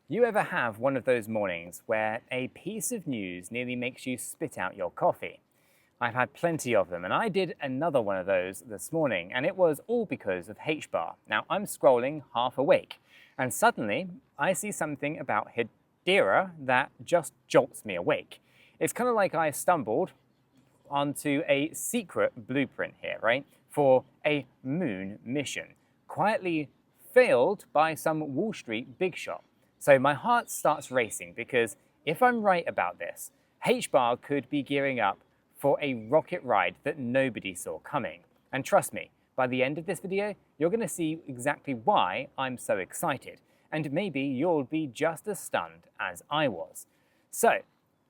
You ever have one of those mornings where a piece of news nearly makes you spit out your coffee? I've had plenty of them, and I did another one of those this morning, and it was all because of HBAR. Now, I'm scrolling half awake, and suddenly I see something about Hedera that just jolts me awake. It's kind of like I stumbled onto a secret blueprint here, right, for a moon mission, quietly failed by some Wall Street big shot. So my heart starts racing because if I'm right about this, HBAR could be gearing up for a rocket ride that nobody saw coming. And trust me, by the end of this video, you're going to see exactly why I'm so excited. And maybe you'll be just as stunned as I was. So,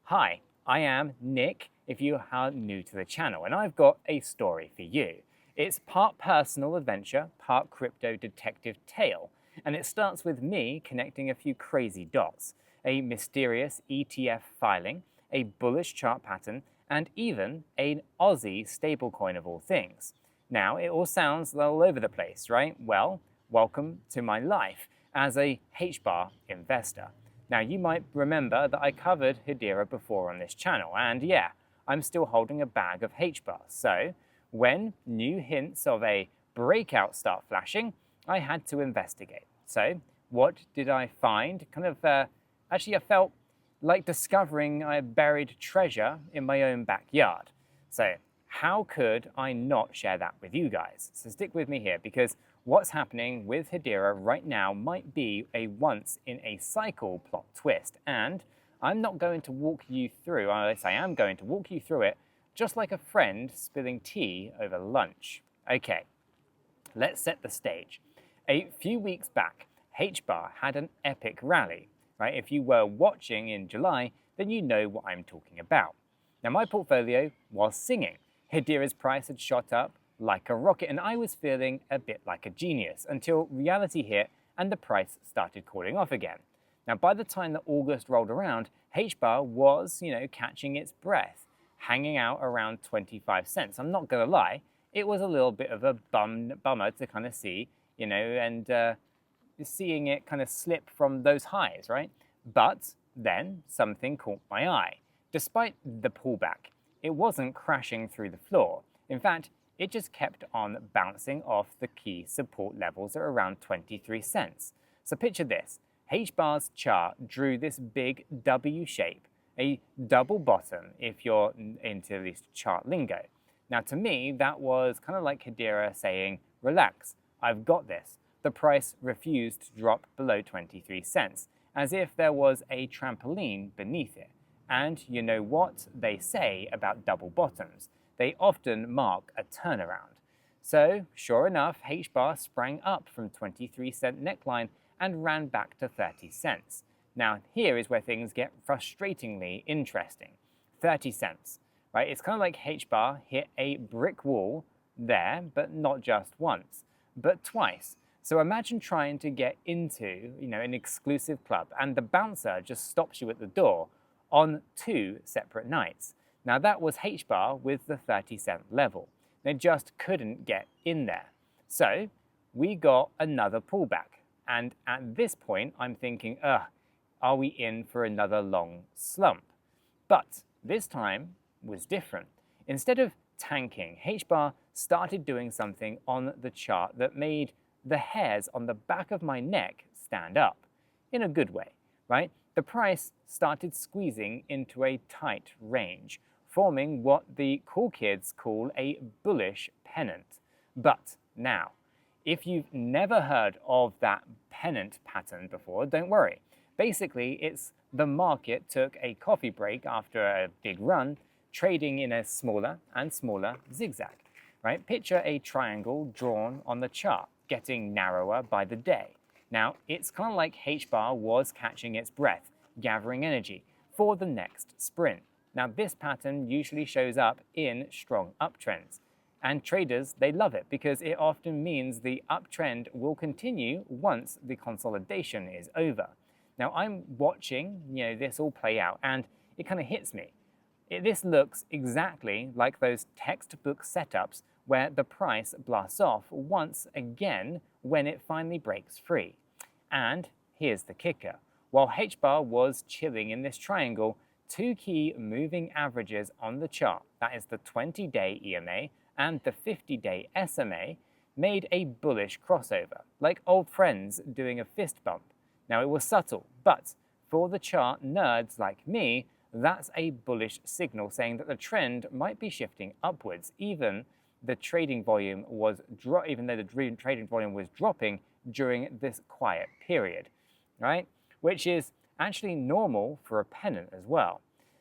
hi, I am Nick, if you are new to the channel, and I've got a story for you. It's part personal adventure, part crypto detective tale. And it starts with me connecting a few crazy dots, a mysterious ETF filing, a bullish chart pattern, and even an Aussie stablecoin of all things. Now, it all sounds all over the place, right? Well, welcome to my life as a HBAR investor. Now, you might remember that I covered Hedera before on this channel, and yeah, I'm still holding a bag of HBAR. So, when new hints of a breakout start flashing, I had to investigate. So, what did I find? Actually, I felt like discovering a buried treasure in my own backyard. So, how could I not share that with you guys? So stick with me here, because what's happening with Hedera right now might be a once-in-a-cycle plot twist. And I'm not going to walk you through, or at least I am going to walk you through it, just like a friend spilling tea over lunch. Okay, let's set the stage. A few weeks back, HBAR had an epic rally, right? If you were watching in July, then you know what I'm talking about. Now, my portfolio was singing. Hedera's price had shot up like a rocket, and I was feeling a bit like a genius until reality hit and the price started cooling off again. Now, by the time that August rolled around, HBAR was, catching its breath, hanging out around 25 cents. I'm not going to lie, it was a little bit of a bummer to kind of see, and seeing it kind of slip from those highs, right? But then something caught my eye. Despite the pullback, it wasn't crashing through the floor. In fact, it just kept on bouncing off the key support levels at around 23 cents. So picture this. HBAR's chart drew this big W shape, a double bottom if you're into at least chart lingo. Now, to me, that was kind of like Hedera saying, relax, I've got this. The price refused to drop below 23 cents, as if there was a trampoline beneath it. And you know what they say about double bottoms? They often mark a turnaround. So, sure enough, HBAR sprang up from 23-cent neckline and ran back to 30 cents. Now, here is where things get frustratingly interesting. 30 cents, right? It's kind of like HBAR hit a brick wall there, but not just once, but twice. So imagine trying to get into, an exclusive club, and the bouncer just stops you at the door on 2 separate nights. Now, that was HBAR with the 30-cent level. They just couldn't get in there. So we got another pullback. And at this point, I'm thinking, are we in for another long slump? But this time was different. Instead of tanking, HBAR started doing something on the chart that made the hairs on the back of my neck stand up, in a good way, right? The price started squeezing into a tight range, forming what the cool kids call a bullish pennant. But now, if you've never heard of that pennant pattern before, don't worry. Basically, it's the market took a coffee break after a big run, trading in a smaller and smaller zigzag, right? Picture a triangle drawn on the chart, getting narrower by the day. Now, it's kind of like HBAR was catching its breath, gathering energy for the next sprint. Now, this pattern usually shows up in strong uptrends. And traders, they love it because it often means the uptrend will continue once the consolidation is over. Now, I'm watching, this all play out, and it kind of hits me. This looks exactly like those textbook setups where the price blasts off once again when it finally breaks free. And here's the kicker. while HBAR was chilling in this triangle, two key moving averages on the chart, that is the 20-day EMA and the 50-day SMA, made a bullish crossover, like old friends doing a fist bump. Now it was subtle, but for the chart nerds like me, that's a bullish signal saying that the trend might be shifting upwards, even though the trading volume was dropping during this quiet period, right? Which is actually normal for a pennant as well.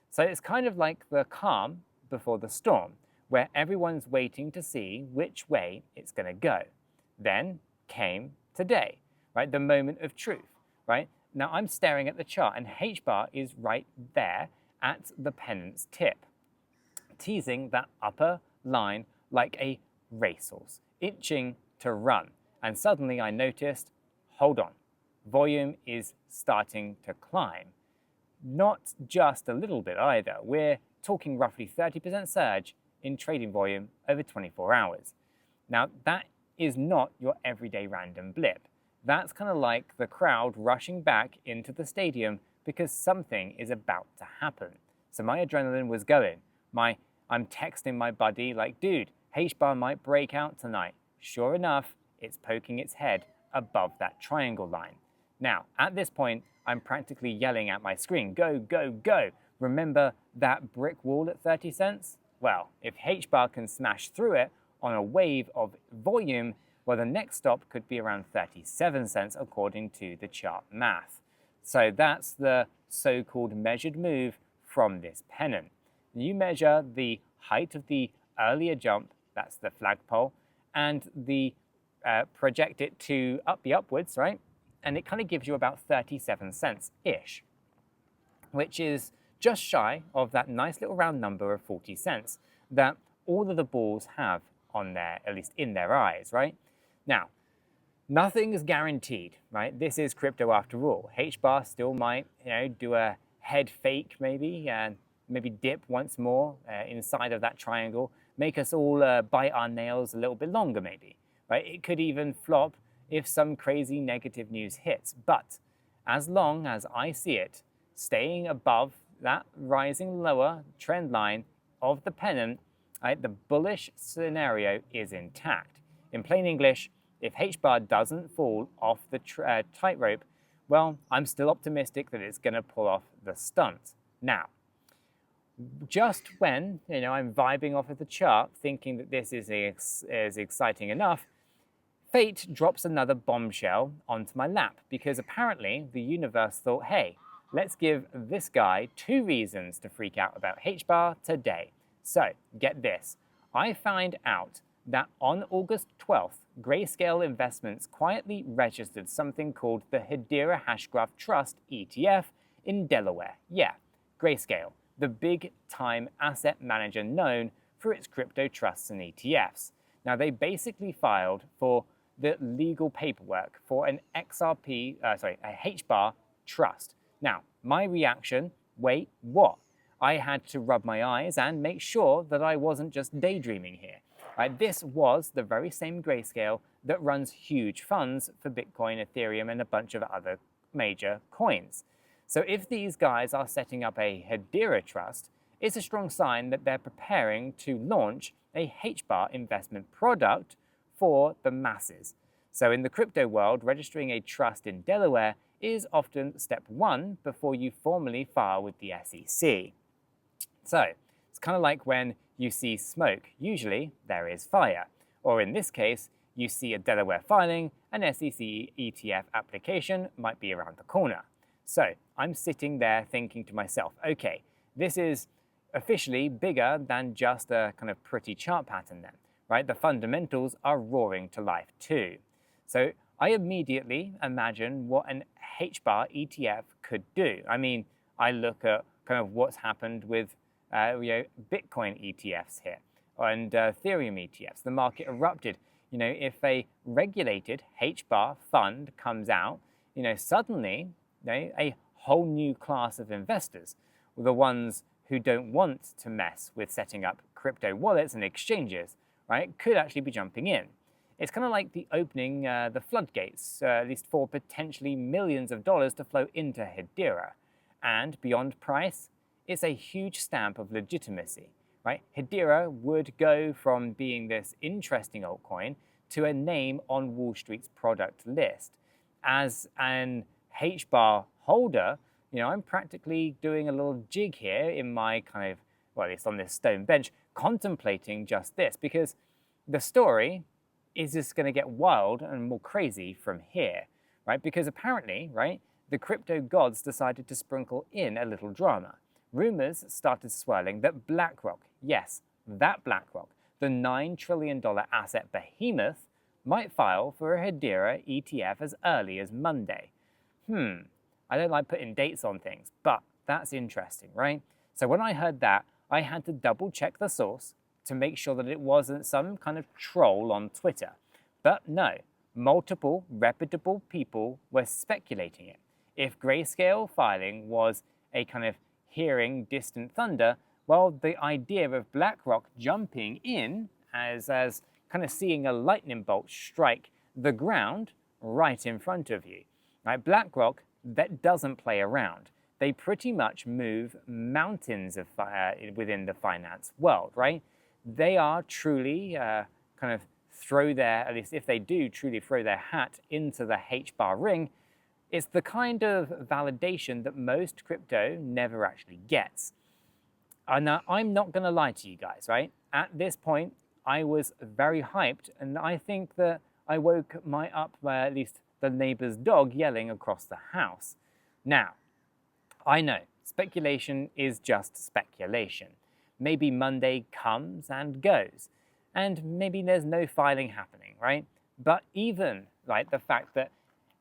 So it's kind of like the calm before the storm, where everyone's waiting to see which way it's going to go. Then came today, right? The moment of truth, right? Now I'm staring at the chart and HBAR is right there at the pennant's tip, teasing that upper line like a racehorse, itching to run. And suddenly I noticed, hold on, volume is starting to climb. Not just a little bit either. We're talking roughly 30% surge in trading volume over 24 hours. Now that is not your everyday random blip. That's kind of like the crowd rushing back into the stadium because something is about to happen. So my adrenaline was going. I'm texting my buddy like, dude, HBAR might break out tonight. Sure enough, it's poking its head above that triangle line. Now, at this point, I'm practically yelling at my screen, go, go, go. Remember that brick wall at 30 cents? Well, if HBAR can smash through it on a wave of volume, well, the next stop could be around 37 cents according to the chart math. So that's the so-called measured move from this pennant. You measure the height of the earlier jump, that's the flagpole, and the project it to be upwards, right? And it kind of gives you about 37 cents-ish, which is just shy of that nice little round number of 40 cents that all of the bulls have on their, at least in their eyes, right? Now, nothing is guaranteed, right? This is crypto after all. HBAR still might, do a head fake maybe, and maybe dip once more inside of that triangle, make us all bite our nails a little bit longer maybe, right? It could even flop if some crazy negative news hits. But as long as I see it staying above that rising lower trend line of the pennant, right, the bullish scenario is intact. In plain English, if HBAR doesn't fall off the tightrope, well, I'm still optimistic that it's going to pull off the stunt. Now, just when I'm vibing off of the chart, thinking that this is exciting enough, fate drops another bombshell onto my lap because apparently the universe thought, hey, let's give this guy 2 reasons to freak out about HBAR today. So, get this. I find out that on August 12th, Grayscale Investments quietly registered something called the Hedera Trust ETF in Delaware. Yeah, Grayscale, the big-time asset manager known for its crypto trusts and ETFs. Now, they basically filed for the legal paperwork for an a HBAR trust. Now, my reaction, wait, what? I had to rub my eyes and make sure that I wasn't just daydreaming here. Right, this was the very same Grayscale that runs huge funds for Bitcoin, Ethereum, and a bunch of other major coins. So if these guys are setting up a Hedera Trust, it's a strong sign that they're preparing to launch a HBAR investment product for the masses. So in the crypto world, registering a trust in Delaware is often step 1 before you formally file with the SEC. So it's kind of like when you see smoke, usually there is fire. Or in this case, you see a Delaware filing, an SEC ETF application might be around the corner. So I'm sitting there thinking to myself, okay, this is officially bigger than just a kind of pretty chart pattern then, right? The fundamentals are roaring to life too. So I immediately imagine what an HBAR ETF could do. I mean, I look at kind of what's happened with Bitcoin ETFs here and Ethereum ETFs. The market erupted. If a regulated HBAR fund comes out, suddenly a whole new class of investors, the ones who don't want to mess with setting up crypto wallets and exchanges, right, could actually be jumping in. It's kind of like the opening the floodgates, at least for potentially millions of dollars to flow into Hedera. And beyond price, it's a huge stamp of legitimacy, right? Hedera would go from being this interesting altcoin to a name on Wall Street's product list. As an HBAR holder, I'm practically doing a little jig here in my kind of, well, at least on this stone bench, contemplating just this, because the story is just going to get wild and more crazy from here, right? Because apparently, right, the crypto gods decided to sprinkle in a little drama. Rumors started swirling that BlackRock, yes, that BlackRock, the $9 trillion asset behemoth, might file for a Hedera ETF as early as Monday. I don't like putting dates on things, but that's interesting, right? So when I heard that, I had to double check the source to make sure that it wasn't some kind of troll on Twitter. But no, multiple reputable people were speculating it. If Grayscale filing was a kind of hearing distant thunder, well, the idea of BlackRock jumping in as kind of seeing a lightning bolt strike the ground right in front of you. Right? BlackRock, that doesn't play around. They pretty much move mountains of within the finance world, right? They are truly kind of at least if they do truly throw their hat into the HBAR ring, it's the kind of validation that most crypto never actually gets. And now, I'm not going to lie to you guys, right? At this point, I was very hyped, and I think that I woke at least the neighbor's dog yelling across the house. Now, I know, speculation is just speculation. Maybe Monday comes and goes, and maybe there's no filing happening, right? But even like the fact that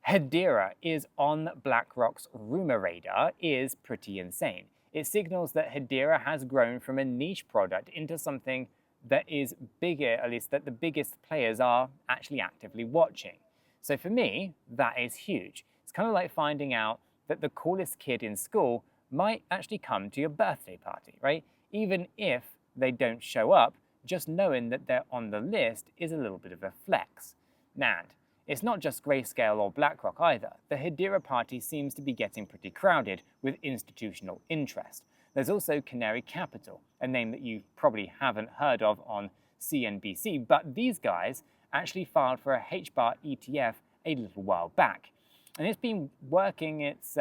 Hedera is on BlackRock's rumor radar is pretty insane. It signals that Hedera has grown from a niche product into something that is bigger, at least that the biggest players are actually actively watching. So for me, that is huge. It's kind of like finding out that the coolest kid in school might actually come to your birthday party, right? Even if they don't show up, just knowing that they're on the list is a little bit of a flex. And it's not just Grayscale or BlackRock either. The Hedera party seems to be getting pretty crowded with institutional interest. There's also Canary Capital, a name that you probably haven't heard of on CNBC, but these guys actually filed for a HBAR ETF a little while back. And it's been working its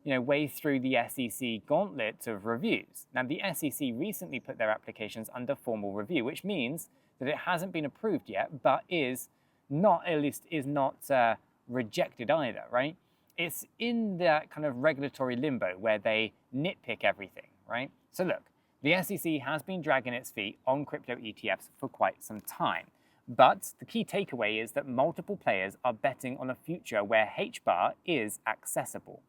way through the SEC gauntlet of reviews. Now, the SEC recently put their applications under formal review, which means that it hasn't been approved yet, but is not rejected either, right? It's in that kind of regulatory limbo where they nitpick everything, right? So look, the SEC has been dragging its feet on crypto ETFs for quite some time. But the key takeaway is that multiple players are betting on a future where HBAR is accessible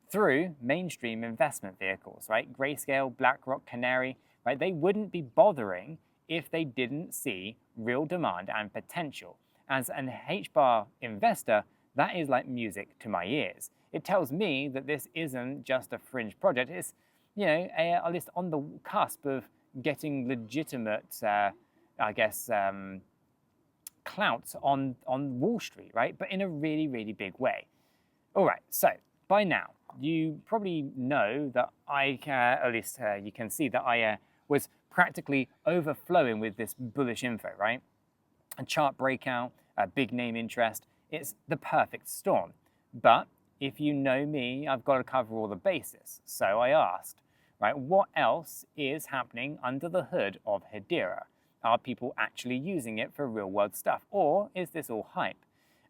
through mainstream investment vehicles, right? Grayscale, BlackRock, Canary, right? They wouldn't be bothering if they didn't see real demand and potential. As an HBAR investor, that is like music to my ears. It tells me that this isn't just a fringe project. It's, at least on the cusp of getting legitimate, clout on Wall Street, right? But in a really, really big way. All right, so by now, you probably know that you can see that I was practically overflowing with this bullish info, right? A chart breakout, a big name interest. It's the perfect storm. But if you know me, I've got to cover all the bases. So I asked, right, what else is happening under the hood of Hedera? Are people actually using it for real world stuff? Or is this all hype?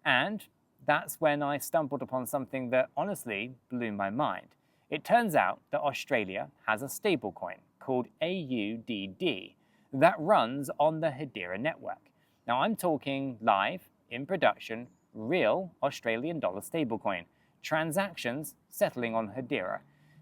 And that's when I stumbled upon something that honestly blew my mind. It turns out that Australia has a stablecoin called AUDD that runs on the Hedera network. Now I'm talking live, in production, real Australian dollar stablecoin, transactions settling on Hedera.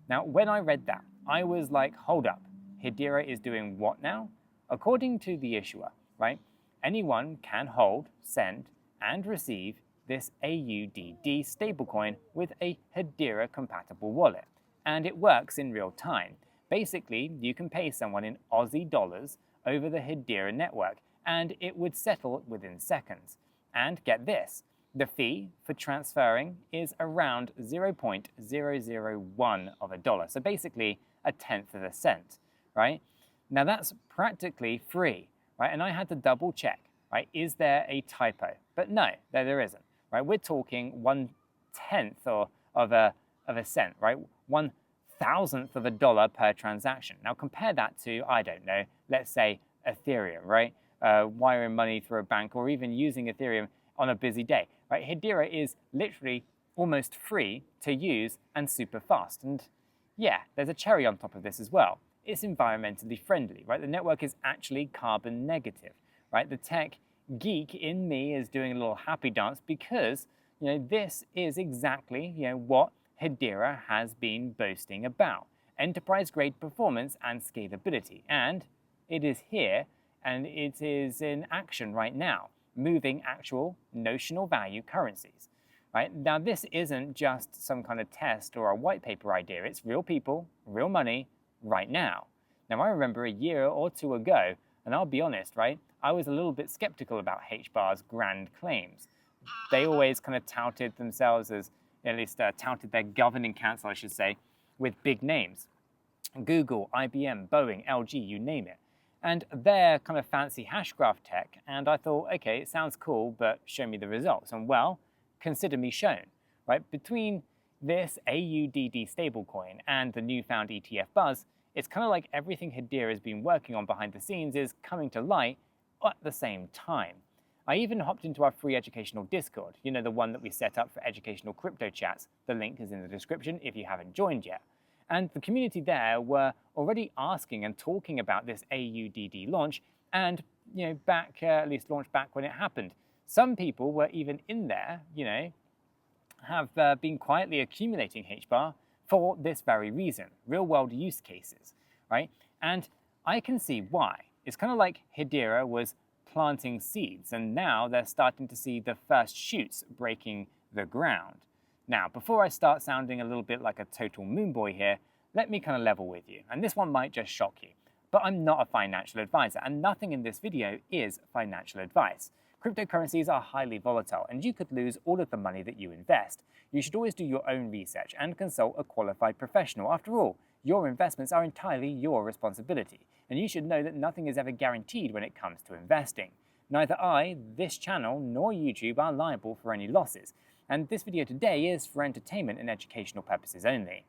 Now when I read that, I was like, hold up, Hedera is doing what now? According to the issuer, right, anyone can hold, send, and receive this AUDD stablecoin with a Hedera-compatible wallet. And it works in real time. Basically, you can pay someone in Aussie dollars over the Hedera network, and it would settle within seconds. And get this, the fee for transferring is around 0.001 of a dollar, so basically a tenth of a cent, right? Now that's practically free, right? And I had to double check, right? Is there a typo? But no, there isn't, right? We're talking 1/10 of a cent, right? 1/1000th of a dollar per transaction. Now compare that to, I don't know, let's say Ethereum, right? Wiring money through a bank or even using Ethereum on a busy day, right? Hedera is literally almost free to use and super fast. And yeah, there's a cherry on top of this as well. It's environmentally friendly, right? The network is actually carbon negative, right? The tech geek in me is doing a little happy dance because, this is exactly, what Hedera has been boasting about. Enterprise-grade performance and scalability. And it is here, and it is in action right now, moving actual notional value currencies. Right? Now, this isn't just some kind of test or a white paper idea. It's real people, real money, right now. Now, I remember a year or two ago, and I'll be honest, right? I was a little bit skeptical about HBAR's grand claims. They always kind of touted themselves as, at least touted their governing council, I should say, with big names. Google, IBM, Boeing, LG, you name it. And their kind of fancy hash graph tech, and I thought, okay, it sounds cool, but show me the results. And well, consider me shown, right? Between this AUDD stablecoin and the newfound ETF buzz, it's kind of like everything Hedera has been working on behind the scenes is coming to light at the same time. I even hopped into our free educational Discord, the one that we set up for educational crypto chats. The link is in the description if you haven't joined yet. And the community there were already asking and talking about this AUDD launch and, at least launched back when it happened. Some people were even in there, have been quietly accumulating HBAR for this very reason, real-world use cases, right? And I can see why. It's kind of like Hedera was planting seeds, and now they're starting to see the first shoots breaking the ground. Now, before I start sounding a little bit like a total moonboy here, let me kind of level with you, and this one might just shock you, but I'm not a financial advisor, and nothing in this video is financial advice. Cryptocurrencies are highly volatile, and you could lose all of the money that you invest. You should always do your own research and consult a qualified professional. After all, your investments are entirely your responsibility, and you should know that nothing is ever guaranteed when it comes to investing. Neither I, this channel, nor YouTube are liable for any losses, and this video today is for entertainment and educational purposes only.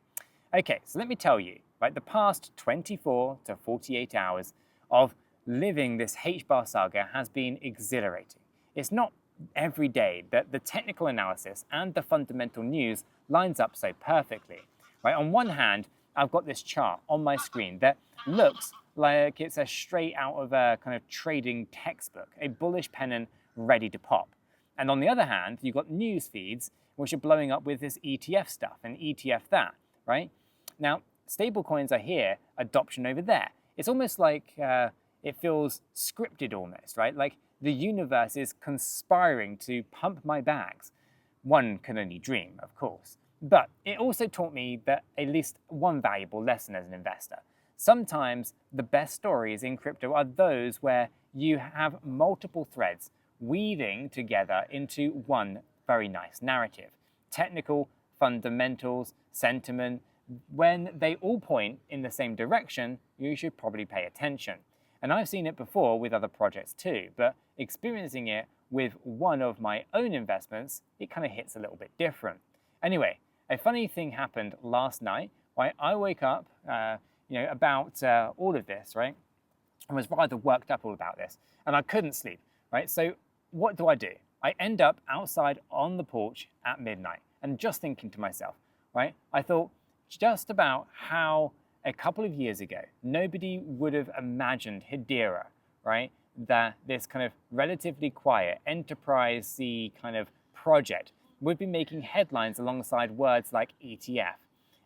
Okay, so let me tell you, right, the past 24 to 48 hours of living this HBAR saga has been exhilarating. It's not every day that the technical analysis and the fundamental news lines up so perfectly. Right? On one hand, I've got this chart on my screen that looks like it's a straight out of a kind of trading textbook, a bullish pennant ready to pop. And on the other hand, you've got news feeds which are blowing up with this ETF stuff and ETF that, right? Now, stablecoins are here, adoption over there. It's almost like it feels scripted almost, right? Like the universe is conspiring to pump my bags. One can only dream, of course. But it also taught me that at least one valuable lesson as an investor. Sometimes the best stories in crypto are those where you have multiple threads weaving together into one very nice narrative. Technical, fundamentals, sentiment, when they all point in the same direction, you should probably pay attention. And I've seen it before with other projects too, but experiencing it with one of my own investments, it kind of hits a little bit different. Anyway, a funny thing happened last night. Right? I woke up, about all of this, right? I was rather worked up all about this, and I couldn't sleep, right? So what do? I end up outside on the porch at midnight, and just thinking to myself, right? I thought just about how a couple of years ago, nobody would have imagined Hedera, right? That this kind of relatively quiet, enterprise-y kind of project would be making headlines alongside words like ETF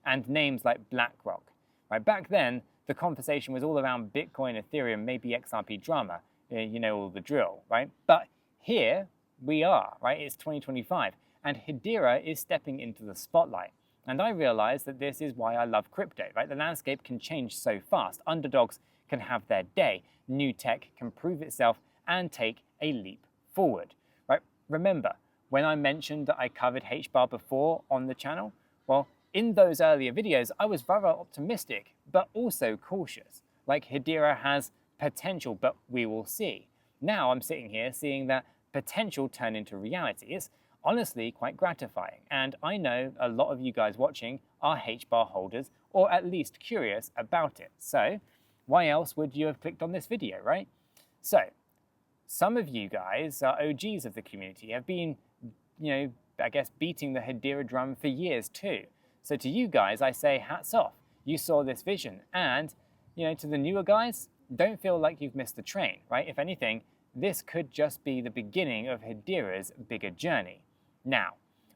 and names like BlackRock. Right? Back then, the conversation was all around Bitcoin, Ethereum, maybe XRP drama, all the drill, right? But here we are, right? It's 2025, and Hedera is stepping into the spotlight. And I realized that this is why I love crypto, right? The landscape can change so fast. Underdogs can have their day. New tech can prove itself and take a leap forward, right? Remember, when I mentioned that I covered HBAR before on the channel, well, in those earlier videos, I was very optimistic, but also cautious. Like Hedera has potential, but we will see. Now I'm sitting here seeing that potential turn into reality. It's honestly quite gratifying. And I know a lot of you guys watching are HBAR holders, or at least curious about it. So why else would you have clicked on this video, right? So some of you guys are OGs of the community, have been, I guess, beating the Hedera drum for years too. So to you guys, I say hats off. You saw this vision. And, to the newer guys, don't feel like you've missed the train, right? If anything, this could just be the beginning of Hedera's bigger journey. Now,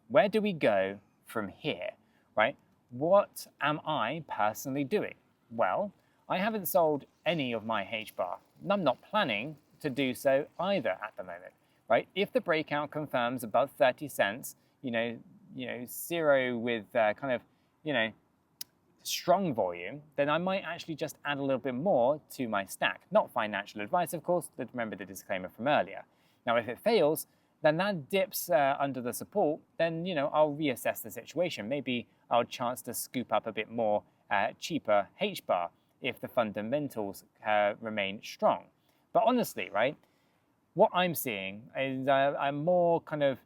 where do we go from here, right? What am I personally doing? Well, I haven't sold any of my HBAR. I'm not planning to do so either at the moment, right? If the breakout confirms above 30 cents, zero with strong volume, then I might actually just add a little bit more to my stack. Not financial advice, of course, but remember the disclaimer from earlier. Now, if it fails, then that dips under the support, then, I'll reassess the situation. Maybe I'll chance to scoop up a bit more cheaper HBAR if the fundamentals remain strong. But honestly, right, what I'm seeing is I'm more kind of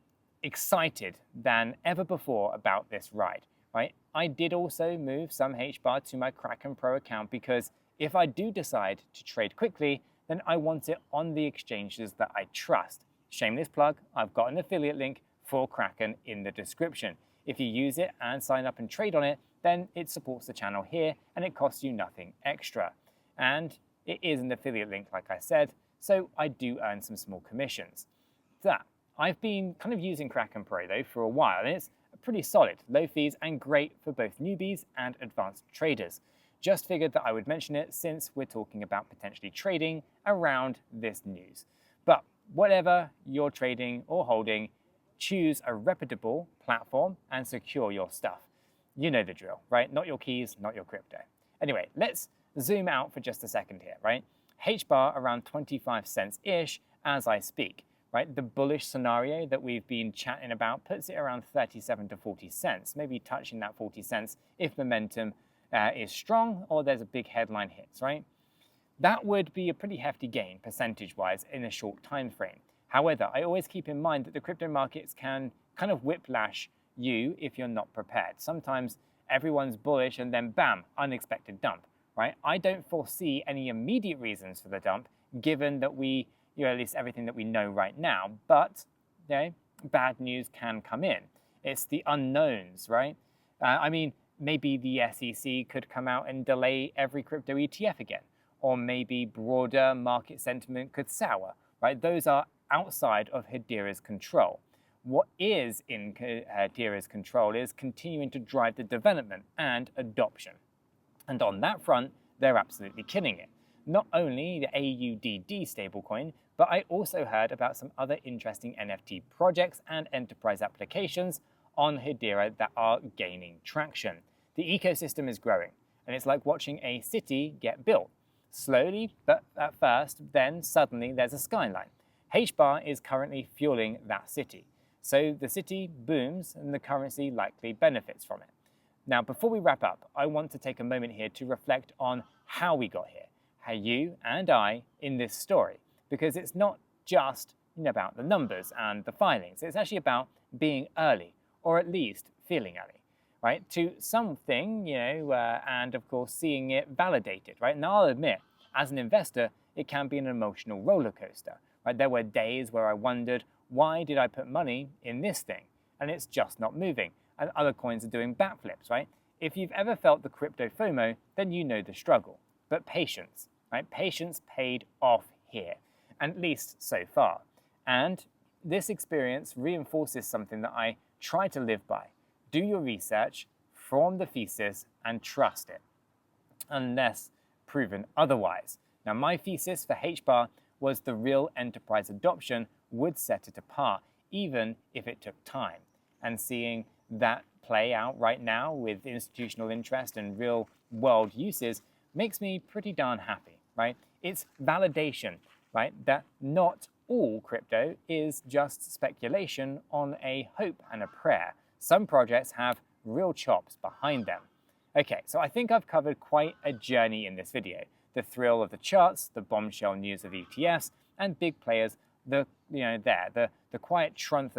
excited than ever before about this ride, right? I did also move some HBAR to my Kraken Pro account because if I do decide to trade quickly, then I want it on the exchanges that I trust. Shameless plug, I've got an affiliate link for Kraken in the description. If you use it and sign up and trade on it, then it supports the channel here and it costs you nothing extra. And it is an affiliate link, like I said, so I do earn some small commissions. I've been kind of using Kraken Pro though for a while, and it's pretty solid, low fees and great for both newbies and advanced traders. Just figured that I would mention it since we're talking about potentially trading around this news. But whatever you're trading or holding, choose a reputable platform and secure your stuff. You know the drill, right? Not your keys, not your crypto. Anyway, let's zoom out for just a second here, right? HBAR around 25 cents-ish as I speak, right? The bullish scenario that we've been chatting about puts it around 37 to 40 cents, maybe touching that 40 cents if momentum is strong or there's a big headline hits, right? That would be a pretty hefty gain percentage-wise in a short time frame. However, I always keep in mind that the crypto markets can kind of whiplash you if you're not prepared. Sometimes everyone's bullish and then bam, unexpected dump, right? I don't foresee any immediate reasons for the dump given that we, at least everything that we know right now, but bad news can come in. It's the unknowns, right? Maybe the SEC could come out and delay every crypto ETF again, or maybe broader market sentiment could sour, right? Those are outside of Hedera's control. What is in Hedera's control is continuing to drive the development and adoption. And on that front, they're absolutely killing it. Not only the AUDD stablecoin, but I also heard about some other interesting NFT projects and enterprise applications on Hedera that are gaining traction. The ecosystem is growing, and it's like watching a city get built. Slowly, but at first, then suddenly there's a skyline. HBAR is currently fueling that city. So the city booms and the currency likely benefits from it. Now, before we wrap up, I want to take a moment here to reflect on how we got here, how you and I in this story, because it's not just about the numbers and the filings. It's actually about being early, or at least feeling early, right? To something, and of course seeing it validated, right? And I'll admit, as an investor, it can be an emotional roller coaster, right? There were days where I wondered, why did I put money in this thing? And it's just not moving. And other coins are doing backflips, right? If you've ever felt the crypto FOMO, then you know the struggle. But patience, right? Patience paid off here, at least so far. And this experience reinforces something that I try to live by. Do your research, form the thesis, and trust it, unless proven otherwise. Now, my thesis for HBAR was the real enterprise adoption would set it apart, even if it took time. And seeing that play out right now with institutional interest and real world uses makes me pretty darn happy, right? It's validation, right? That not all crypto is just speculation on a hope and a prayer. Some projects have real chops behind them. Okay, so I think I've covered quite a journey in this video. The thrill of the charts, the bombshell news of ETFs, and big players, the quiet triumph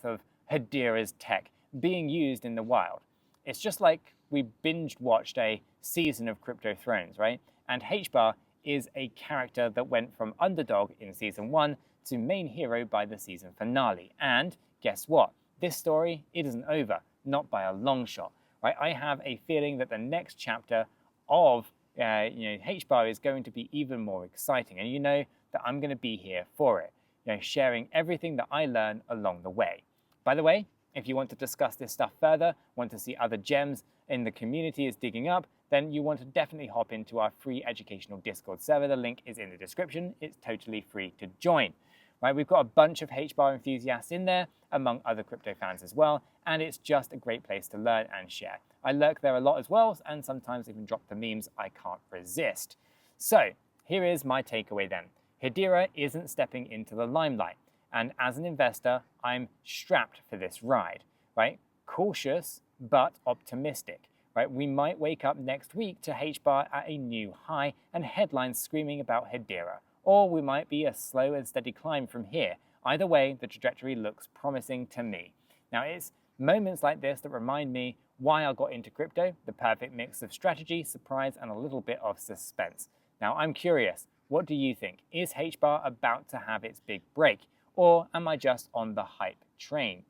of Hedera's tech being used in the wild. It's just like we binge-watched a season of Crypto Thrones, right? And HBAR is a character that went from underdog in season 1 to main hero by the season finale. And guess what? This story, it isn't over, not by a long shot. Right? I have a feeling that the next chapter of HBAR is going to be even more exciting, and you know that I'm going to be here for it, sharing everything that I learn along the way. By the way, if you want to discuss this stuff further, want to see other gems in the community is digging up, then you want to definitely hop into our free educational Discord server. The link is in the description. It's totally free to join. Right, we've got a bunch of HBAR enthusiasts in there, among other crypto fans as well, and it's just a great place to learn and share. I lurk there a lot as well, and sometimes even drop the memes I can't resist. So here is my takeaway then. Hedera isn't stepping into the limelight, and as an investor, I'm strapped for this ride, right? Cautious, but optimistic, right? We might wake up next week to HBAR at a new high and headlines screaming about Hedera. Or we might be a slow and steady climb from here. Either way, the trajectory looks promising to me. Now, it's moments like this that remind me why I got into crypto, the perfect mix of strategy, surprise, and a little bit of suspense. Now, I'm curious, what do you think? Is HBAR about to have its big break? Or am I just on the hype train?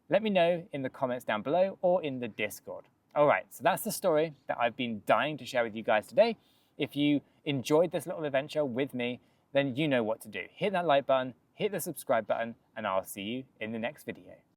Let me know in the comments down below or in the Discord. All right, so that's the story that I've been dying to share with you guys today. If you enjoyed this little adventure with me, then you know what to do. Hit that like button, hit the subscribe button, and I'll see you in the next video.